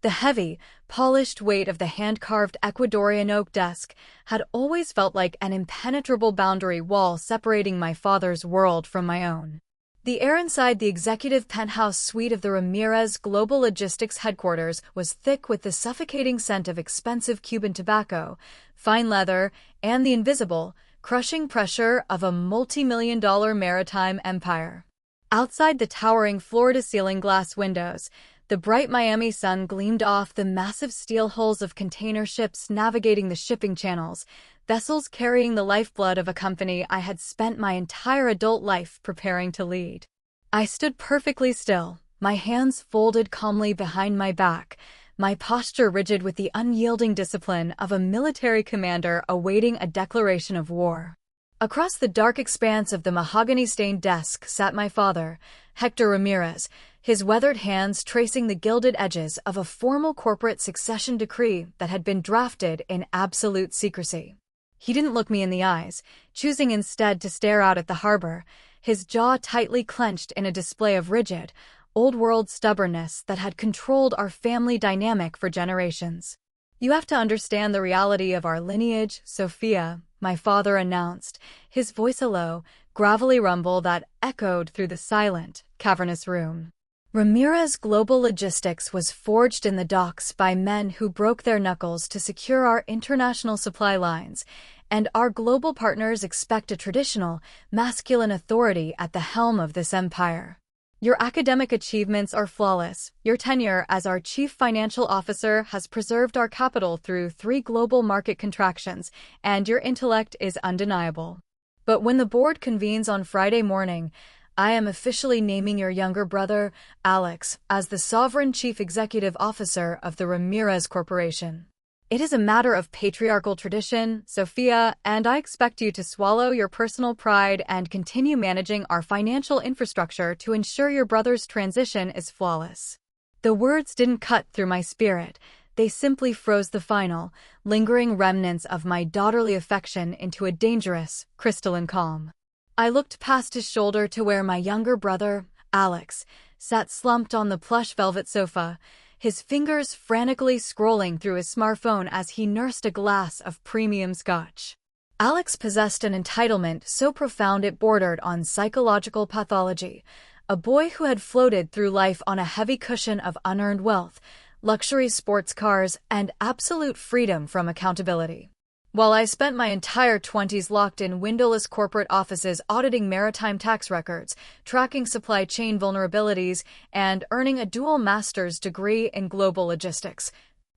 The heavy, polished weight of the hand-carved Ecuadorian oak desk had always felt like an impenetrable boundary wall separating my father's world from my own. The air inside the executive penthouse suite of the Ramirez Global Logistics headquarters was thick with the suffocating scent of expensive Cuban tobacco, fine leather, and the invisible, crushing pressure of a multi-million-dollar maritime empire. Outside the towering floor-to-ceiling glass windows, the bright Miami sun gleamed off the massive steel hulls of container ships navigating the shipping channels, vessels carrying the lifeblood of a company I had spent my entire adult life preparing to lead. I stood perfectly still, my hands folded calmly behind my back, my posture rigid with the unyielding discipline of a military commander awaiting a declaration of war. Across the dark expanse of the mahogany-stained desk sat my father, Hector Ramirez, his weathered hands tracing the gilded edges of a formal corporate succession decree that had been drafted in absolute secrecy. He didn't look me in the eyes, choosing instead to stare out at the harbor, his jaw tightly clenched in a display of rigid, old-world stubbornness that had controlled our family dynamic for generations. "You have to understand the reality of our lineage, Sophia," my father announced, his voice a low, gravelly rumble that echoed through the silent, cavernous room. Ramirez Global Logistics was forged in the docks by men who broke their knuckles to secure our international supply lines, and our global partners expect a traditional, masculine authority at the helm of this empire. Your academic achievements are flawless. Your tenure as our chief financial officer has preserved our capital through 3 global market contractions, and your intellect is undeniable. But when the board convenes on Friday morning, I am officially naming your younger brother, Alex, as the sovereign chief executive officer of the Ramirez Corporation. It is a matter of patriarchal tradition, Sophia, and I expect you to swallow your personal pride and continue managing our financial infrastructure to ensure your brother's transition is flawless. The words didn't cut through my spirit. They simply froze the final, lingering remnants of my daughterly affection into a dangerous, crystalline calm. I looked past his shoulder to where my younger brother, Alex, sat slumped on the plush velvet sofa, his fingers frantically scrolling through his smartphone as he nursed a glass of premium scotch. Alex possessed an entitlement so profound it bordered on psychological pathology, a boy who had floated through life on a heavy cushion of unearned wealth, luxury sports cars, and absolute freedom from accountability. While I spent my entire 20s locked in windowless corporate offices auditing maritime tax records, tracking supply chain vulnerabilities, and earning a dual master's degree in global logistics,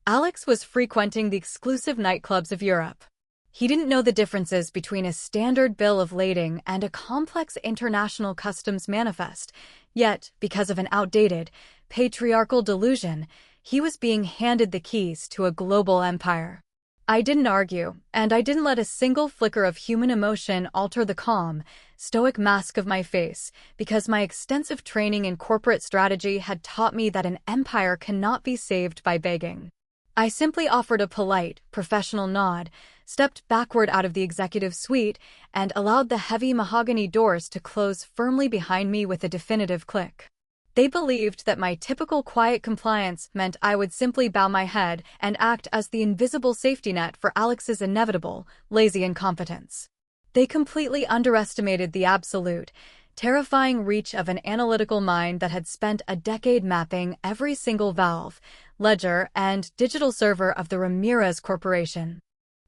Alex was frequenting the exclusive nightclubs of Europe. He didn't know the differences between a standard bill of lading and a complex international customs manifest, yet, because of an outdated, patriarchal delusion, he was being handed the keys to a global empire. I didn't argue, and I didn't let a single flicker of human emotion alter the calm, stoic mask of my face, because my extensive training in corporate strategy had taught me that an empire cannot be saved by begging. I simply offered a polite, professional nod, stepped backward out of the executive suite, and allowed the heavy mahogany doors to close firmly behind me with a definitive click. They believed that my typical quiet compliance meant I would simply bow my head and act as the invisible safety net for Alex's inevitable, lazy incompetence. They completely underestimated the absolute, terrifying reach of an analytical mind that had spent a decade mapping every single valve, ledger, and digital server of the Ramirez Corporation.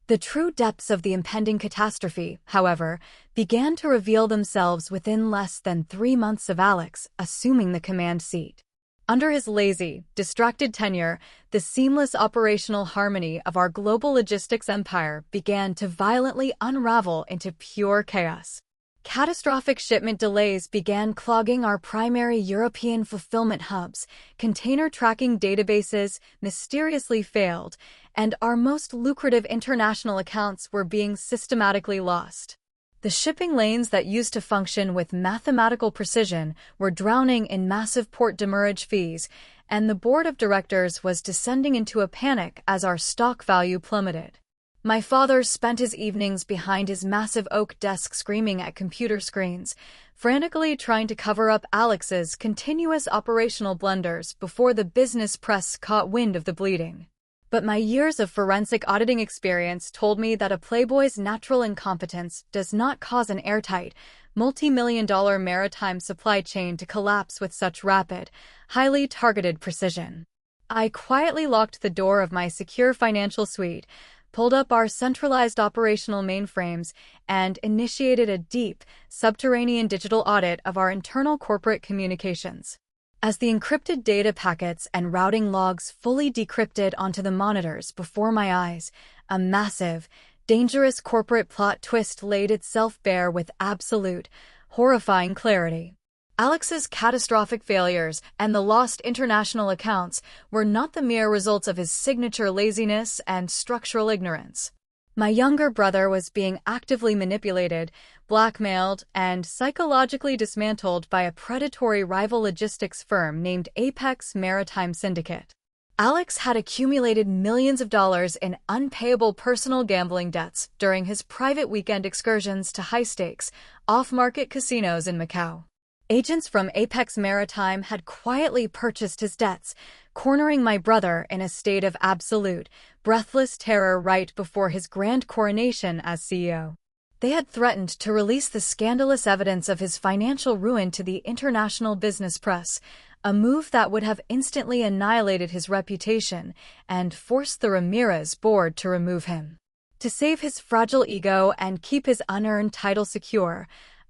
The true depths of the impending catastrophe, however, began to reveal themselves within less than 3 months of Alex assuming the command seat. Under his lazy, distracted tenure, the seamless operational harmony of our global logistics empire began to violently unravel into pure chaos. Catastrophic shipment delays began clogging our primary European fulfillment hubs, container tracking databases mysteriously failed, and our most lucrative international accounts were being systematically lost. The shipping lanes that used to function with mathematical precision were drowning in massive port demurrage fees, and the board of directors was descending into a panic as our stock value plummeted. My father spent his evenings behind his massive oak desk screaming at computer screens, frantically trying to cover up Alex's continuous operational blunders before the business press caught wind of the bleeding. But my years of forensic auditing experience told me that a playboy's natural incompetence does not cause an airtight, multi-million-dollar maritime supply chain to collapse with such rapid, highly targeted precision. I quietly locked the door of my secure financial suite, pulled up our centralized operational mainframes, and initiated a deep, subterranean digital audit of our internal corporate communications. As the encrypted data packets and routing logs fully decrypted onto the monitors before my eyes, a massive, dangerous corporate plot twist laid itself bare with absolute, horrifying clarity. Alex's catastrophic failures and the lost international accounts were not the mere results of his signature laziness and structural ignorance. My younger brother was being actively manipulated, blackmailed, and psychologically dismantled by a predatory rival logistics firm named Apex Maritime Syndicate. Alex had accumulated millions of dollars in unpayable personal gambling debts during his private weekend excursions to high-stakes, off-market casinos in Macau. Agents from Apex Maritime had quietly purchased his debts, cornering my brother in a state of absolute, breathless terror right before his grand coronation as CEO. They had threatened to release the scandalous evidence of his financial ruin to the international business press, a move that would have instantly annihilated his reputation and forced the Ramirez board to remove him. To save his fragile ego and keep his unearned title secure,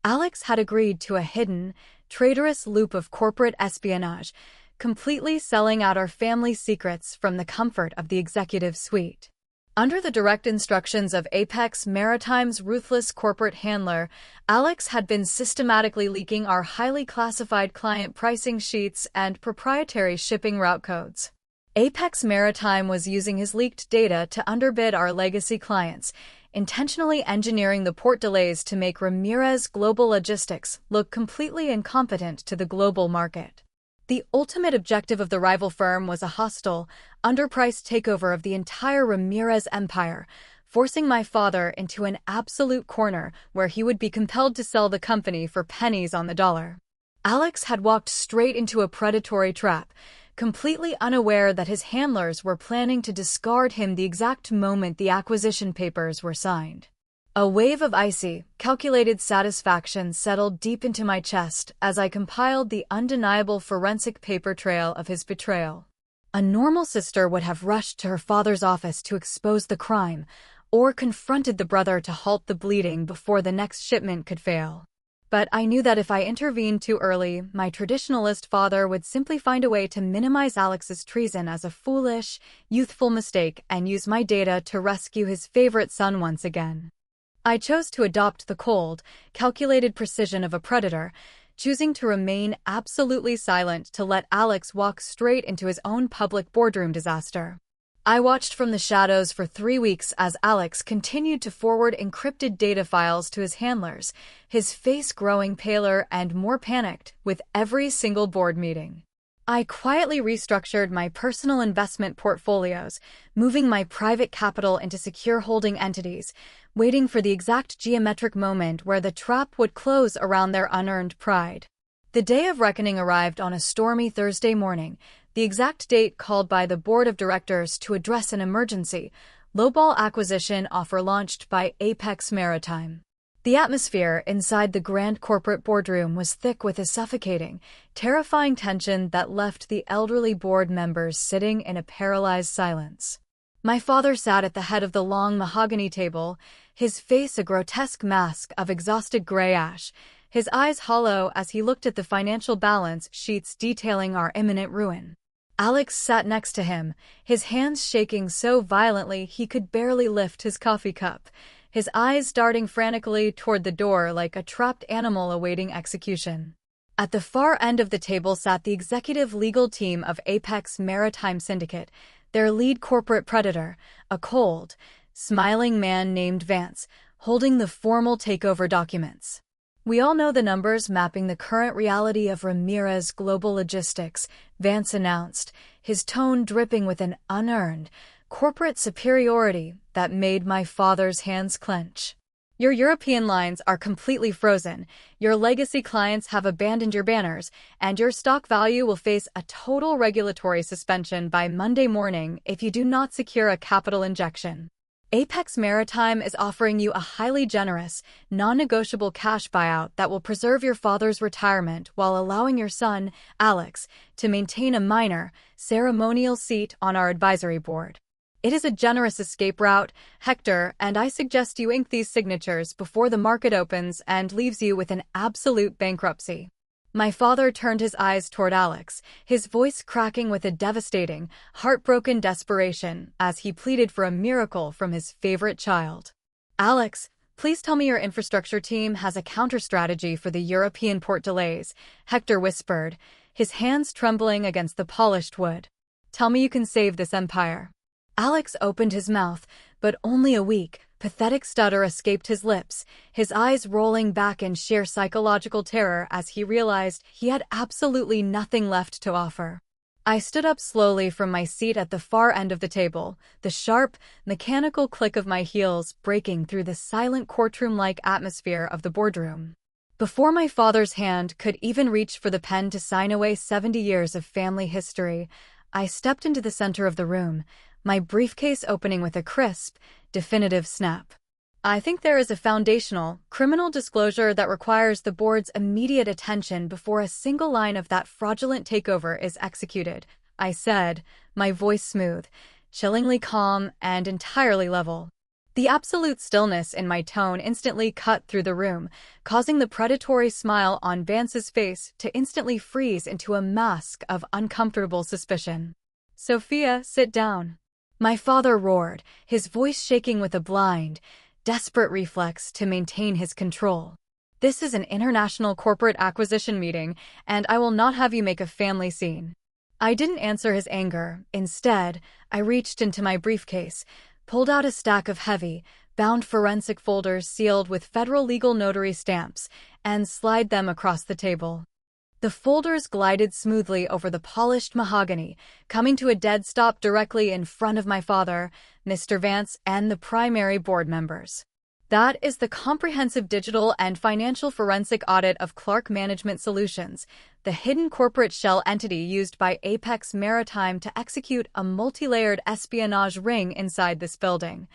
Alex had agreed to a hidden, traitorous loop of corporate espionage, completely selling out our family secrets from the comfort of the executive suite. Under the direct instructions of Apex Maritime's ruthless corporate handler, Alex had been systematically leaking our highly classified client pricing sheets and proprietary shipping route codes. Apex Maritime was using his leaked data to underbid our legacy clients, intentionally engineering the port delays to make Ramirez Global Logistics look completely incompetent to the global market. The ultimate objective of the rival firm was a hostile, underpriced takeover of the entire Ramirez empire, forcing my father into an absolute corner where he would be compelled to sell the company for pennies on the dollar. Alex had walked straight into a predatory trap, completely unaware that his handlers were planning to discard him the exact moment the acquisition papers were signed. A wave of icy, calculated satisfaction settled deep into my chest as I compiled the undeniable forensic paper trail of his betrayal. A normal sister would have rushed to her father's office to expose the crime, or confronted the brother to halt the bleeding before the next shipment could fail. But I knew that if I intervened too early, my traditionalist father would simply find a way to minimize Alex's treason as a foolish, youthful mistake and use my data to rescue his favorite son once again. I chose to adopt the cold, calculated precision of a predator, choosing to remain absolutely silent to let Alex walk straight into his own public boardroom disaster. I watched from the shadows for 3 weeks as Alex continued to forward encrypted data files to his handlers, his face growing paler and more panicked with every single board meeting. I quietly restructured my personal investment portfolios, moving my private capital into secure holding entities, waiting for the exact geometric moment where the trap would close around their unearned pride. The day of reckoning arrived on a stormy Thursday morning, the exact date called by the board of directors to address an emergency, lowball acquisition offer launched by Apex Maritime. The atmosphere inside the grand corporate boardroom was thick with a suffocating, terrifying tension that left the elderly board members sitting in a paralyzed silence. My father sat at the head of the long mahogany table, his face a grotesque mask of exhausted gray ash, his eyes hollow as he looked at the financial balance sheets detailing our imminent ruin. Alex sat next to him, his hands shaking so violently he could barely lift his coffee cup, his eyes darting frantically toward the door like a trapped animal awaiting execution. At the far end of the table sat the executive legal team of Apex Maritime Syndicate, their lead corporate predator, a cold, smiling man named Vance, holding the formal takeover documents. "We all know the numbers mapping the current reality of Ramirez Global Logistics," Vance announced, his tone dripping with an unearned, corporate superiority that made my father's hands clench. Your European lines are completely frozen, your legacy clients have abandoned your banners, and your stock value will face a total regulatory suspension by Monday morning if you do not secure a capital injection. Apex Maritime is offering you a highly generous, non-negotiable cash buyout that will preserve your father's retirement while allowing your son, Alex, to maintain a minor, ceremonial seat on our advisory board. It is a generous escape route, Hector, and I suggest you ink these signatures before the market opens and leaves you with an absolute bankruptcy. My father turned his eyes toward Alex, his voice cracking with a devastating, heartbroken desperation as he pleaded for a miracle from his favorite child. Alex, please tell me your infrastructure team has a counter-strategy for the European port delays, Hector whispered, his hands trembling against the polished wood. Tell me you can save this empire. Alex opened his mouth, but only a weak, pathetic stutter escaped his lips, his eyes rolling back in sheer psychological terror as he realized he had absolutely nothing left to offer. I stood up slowly from my seat at the far end of the table, the sharp, mechanical click of my heels breaking through the silent courtroom-like atmosphere of the boardroom. Before my father's hand could even reach for the pen to sign away 70 years of family history, I stepped into the center of the room, my briefcase opening with a crisp, definitive snap. I think there is a foundational, criminal disclosure that requires the board's immediate attention before a single line of that fraudulent takeover is executed, I said, my voice smooth, chillingly calm, and entirely level. The absolute stillness in my tone instantly cut through the room, causing the predatory smile on Vance's face to instantly freeze into a mask of uncomfortable suspicion. Sophia, sit down. My father roared, his voice shaking with a blind, desperate reflex to maintain his control. This is an international corporate acquisition meeting, and I will not have you make a family scene. I didn't answer his anger. Instead, I reached into my briefcase, pulled out a stack of heavy, bound forensic folders sealed with federal legal notary stamps, and slid them across the table. The folders glided smoothly over the polished mahogany, coming to a dead stop directly in front of my father, Mr. Vance, and the primary board members. That is the comprehensive digital and financial forensic audit of Clark Management Solutions, the hidden corporate shell entity used by Apex Maritime to execute a multi-layered espionage ring inside this building,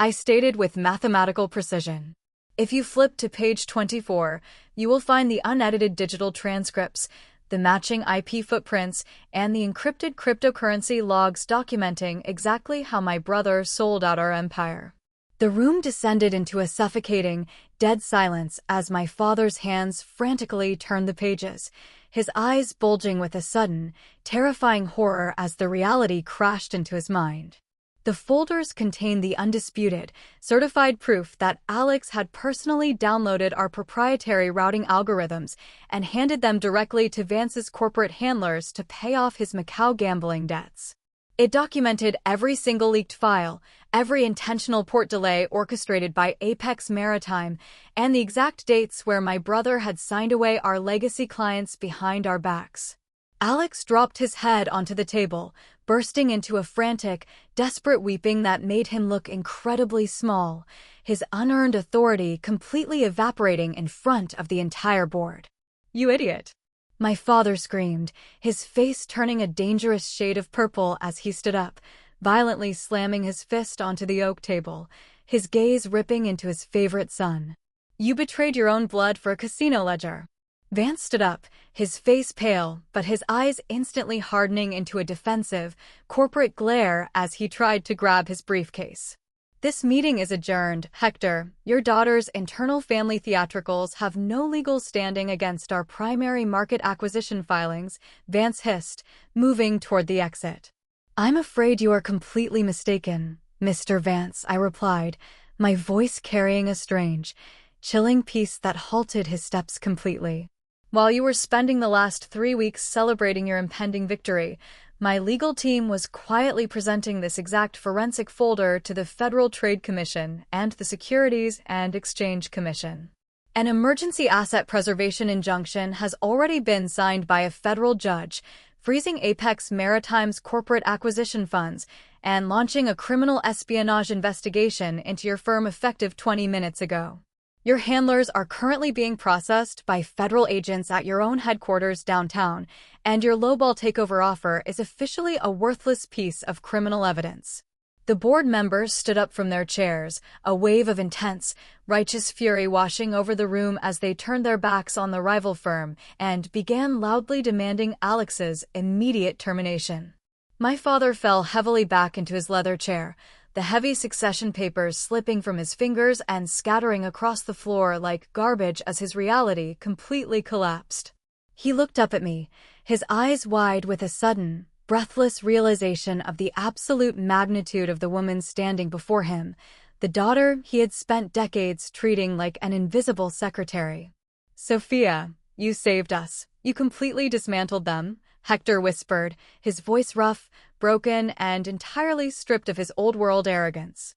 I stated with mathematical precision. If you flip to page 24, you will find the unedited digital transcripts, the matching IP footprints, and the encrypted cryptocurrency logs documenting exactly how my brother sold out our empire. The room descended into a suffocating, dead silence as my father's hands frantically turned the pages, his eyes bulging with a sudden, terrifying horror as the reality crashed into his mind. The folders contained the undisputed, certified proof that Alex had personally downloaded our proprietary routing algorithms and handed them directly to Vance's corporate handlers to pay off his Macau gambling debts. It documented every single leaked file, every intentional port delay orchestrated by Apex Maritime, and the exact dates where my brother had signed away our legacy clients behind our backs. Alex dropped his head onto the table, bursting into a frantic, desperate weeping that made him look incredibly small, his unearned authority completely evaporating in front of the entire board. "You idiot!" my father screamed, his face turning a dangerous shade of purple as he stood up, violently slamming his fist onto the oak table, his gaze ripping into his favorite son. "You betrayed your own blood for a casino ledger." Vance stood up, his face pale, but his eyes instantly hardening into a defensive, corporate glare as he tried to grab his briefcase. "This meeting is adjourned, Hector. Your daughter's internal family theatricals have no legal standing against our primary market acquisition filings," Vance hissed, moving toward the exit. "I'm afraid you are completely mistaken, Mr. Vance," I replied, my voice carrying a strange, chilling peace that halted his steps completely. "While you were spending the last 3 weeks celebrating your impending victory, my legal team was quietly presenting this exact forensic folder to the Federal Trade Commission and the Securities and Exchange Commission. An emergency asset preservation injunction has already been signed by a federal judge, freezing Apex Maritime's corporate acquisition funds, and launching a criminal espionage investigation into your firm effective 20 minutes ago. Your handlers are currently being processed by federal agents at your own headquarters downtown, and your lowball takeover offer is officially a worthless piece of criminal evidence. The board members stood up from their chairs, a wave of intense, righteous fury washing over the room as they turned their backs on the rival firm and began loudly demanding Alex's immediate termination. My father fell heavily back into his leather chair, the heavy succession papers slipping from his fingers and scattering across the floor like garbage as his reality completely collapsed. He looked up at me, his eyes wide with a sudden, breathless realization of the absolute magnitude of the woman standing before him, the daughter he had spent decades treating like an invisible secretary. "Sophia, you saved us. You completely dismantled them," Hector whispered, his voice rough, broken, and entirely stripped of his old-world arrogance.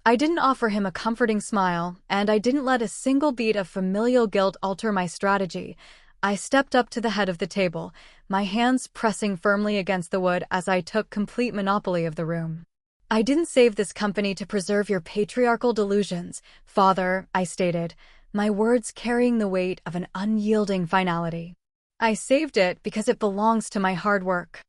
I didn't offer him a comforting smile, and I didn't let a single beat of familial guilt alter my strategy. I stepped up to the head of the table, my hands pressing firmly against the wood as I took complete monopoly of the room. "I didn't save this company to preserve your patriarchal delusions, Father," I stated, my words carrying the weight of an unyielding finality. "I saved it because it belongs to my hard work."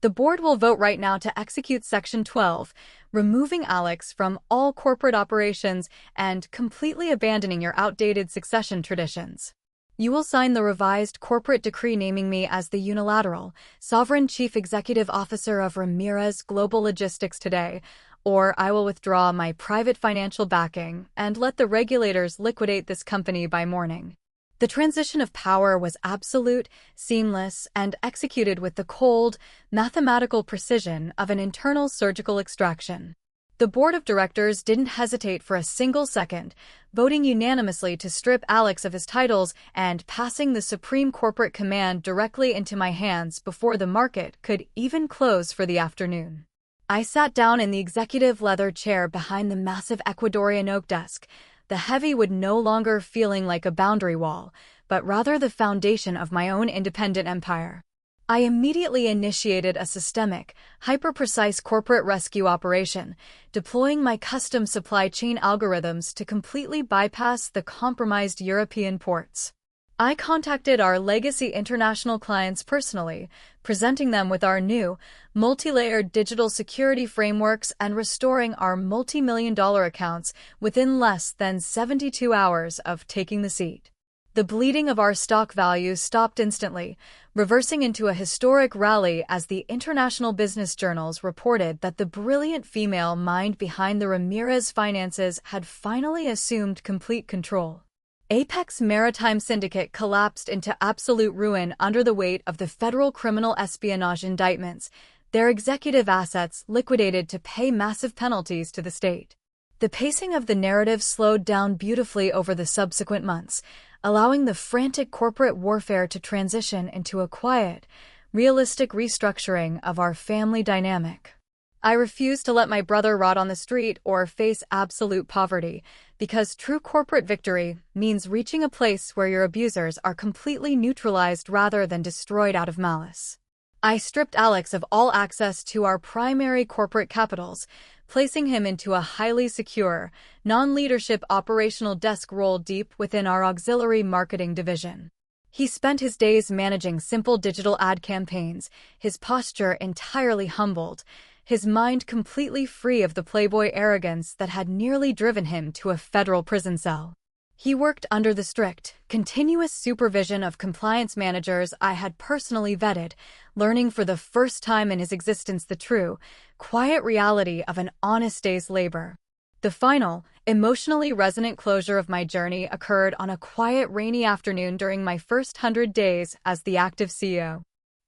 The board will vote right now to execute Section 12, removing Alex from all corporate operations and completely abandoning your outdated succession traditions. You will sign the revised corporate decree naming me as the unilateral, sovereign chief executive officer of Ramirez Global Logistics today, or I will withdraw my private financial backing and let the regulators liquidate this company by morning. The transition of power was absolute, seamless, and executed with the cold, mathematical precision of an internal surgical extraction. The board of directors didn't hesitate for a single second, voting unanimously to strip Alex of his titles and passing the supreme corporate command directly into my hands before the market could even close for the afternoon. I sat down in the executive leather chair behind the massive Ecuadorian oak desk, the heavy wood no longer feeling like a boundary wall, but rather the foundation of my own independent empire. I immediately initiated a systemic, hyper-precise corporate rescue operation, deploying my custom supply chain algorithms to completely bypass the compromised European ports. I contacted our legacy international clients personally, presenting them with our new, multi-layered digital security frameworks and restoring our multi-million-dollar accounts within less than 72 hours of taking the seat. The bleeding of our stock value stopped instantly, reversing into a historic rally as the international business journals reported that the brilliant female mind behind the Ramirez finances had finally assumed complete control. Apex Maritime Syndicate collapsed into absolute ruin under the weight of the federal criminal espionage indictments, their executive assets liquidated to pay massive penalties to the state. The pacing of the narrative slowed down beautifully over the subsequent months, allowing the frantic corporate warfare to transition into a quiet, realistic restructuring of our family dynamic. I refused to let my brother rot on the street or face absolute poverty, because true corporate victory means reaching a place where your abusers are completely neutralized rather than destroyed out of malice. I stripped Alex of all access to our primary corporate capitals, placing him into a highly secure, non-leadership operational desk role deep within our auxiliary marketing division. He spent his days managing simple digital ad campaigns, his posture entirely humbled, his mind completely free of the playboy arrogance that had nearly driven him to a federal prison cell. He worked under the strict, continuous supervision of compliance managers I had personally vetted, learning for the first time in his existence the true, quiet reality of an honest day's labor. The final, emotionally resonant closure of my journey occurred on a quiet, rainy afternoon during my first 100 days as the active CEO.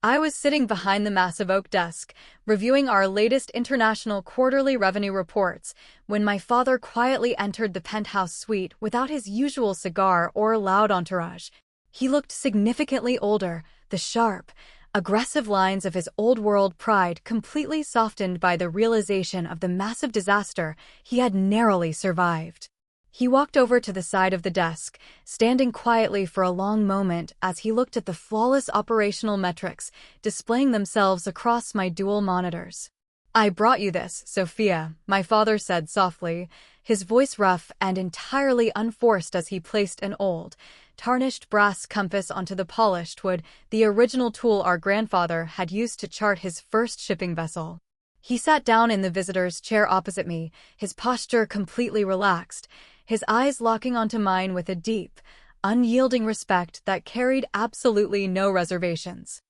I was sitting behind the massive oak desk, reviewing our latest international quarterly revenue reports, when my father quietly entered the penthouse suite without his usual cigar or loud entourage. He looked significantly older, the sharp, aggressive lines of his old-world pride completely softened by the realization of the massive disaster he had narrowly survived. He walked over to the side of the desk, standing quietly for a long moment as he looked at the flawless operational metrics displaying themselves across my dual monitors. "I brought you this, Sophia," my father said softly, his voice rough and entirely unforced as he placed an old, tarnished brass compass onto the polished wood, the original tool our grandfather had used to chart his first shipping vessel. He sat down in the visitor's chair opposite me, his posture completely relaxed, his eyes locking onto mine with a deep, unyielding respect that carried absolutely no reservations.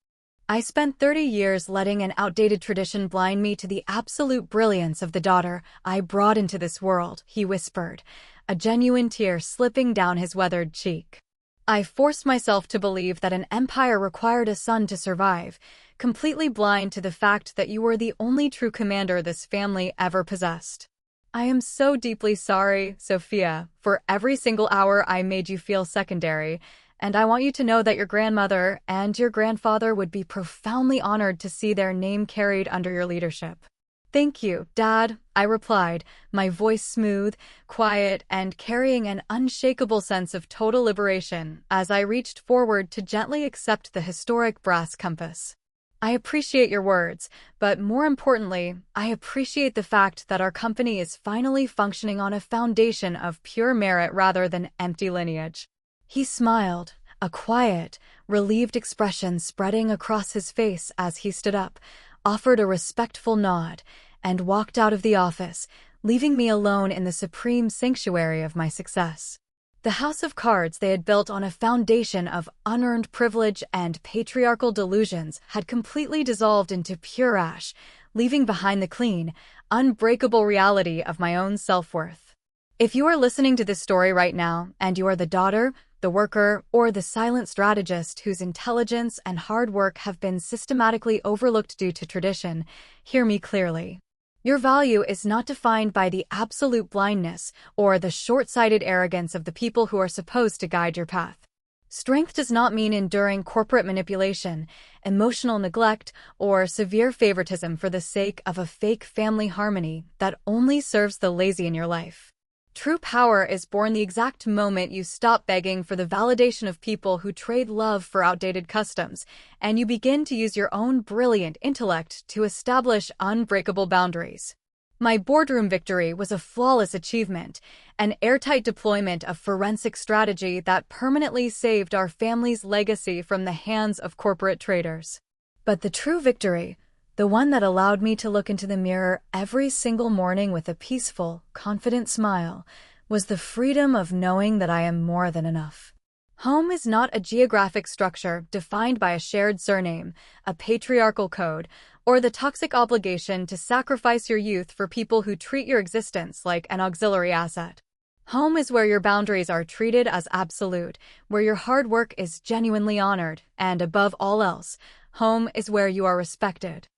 "I spent 30 years letting an outdated tradition blind me to the absolute brilliance of the daughter I brought into this world," he whispered, a genuine tear slipping down his weathered cheek. "I forced myself to believe that an empire required a son to survive, completely blind to the fact that you were the only true commander this family ever possessed. I am so deeply sorry, Sophia, for every single hour I made you feel secondary, and I want you to know that your grandmother and your grandfather would be profoundly honored to see their name carried under your leadership." "Thank you, Dad," I replied, my voice smooth, quiet, and carrying an unshakable sense of total liberation as I reached forward to gently accept the historic brass compass. "I appreciate your words, but more importantly, I appreciate the fact that our company is finally functioning on a foundation of pure merit rather than empty lineage." He smiled, a quiet, relieved expression spreading across his face as he stood up, offered a respectful nod, and walked out of the office, leaving me alone in the supreme sanctuary of my success. The house of cards they had built on a foundation of unearned privilege and patriarchal delusions had completely dissolved into pure ash, leaving behind the clean, unbreakable reality of my own self-worth. If you are listening to this story right now, and you are the daughter, the worker, or the silent strategist whose intelligence and hard work have been systematically overlooked due to tradition, hear me clearly. Your value is not defined by the absolute blindness or the short-sighted arrogance of the people who are supposed to guide your path. Strength does not mean enduring corporate manipulation, emotional neglect, or severe favoritism for the sake of a fake family harmony that only serves the lazy in your life. True power is born the exact moment you stop begging for the validation of people who trade love for outdated customs, and you begin to use your own brilliant intellect to establish unbreakable boundaries. My boardroom victory was a flawless achievement, an airtight deployment of forensic strategy that permanently saved our family's legacy from the hands of corporate traitors. But the true victory, the one that allowed me to look into the mirror every single morning with a peaceful, confident smile, was the freedom of knowing that I am more than enough. Home is not a geographic structure defined by a shared surname, a patriarchal code, or the toxic obligation to sacrifice your youth for people who treat your existence like an auxiliary asset. Home is where your boundaries are treated as absolute, where your hard work is genuinely honored, and above all else, home is where you are respected.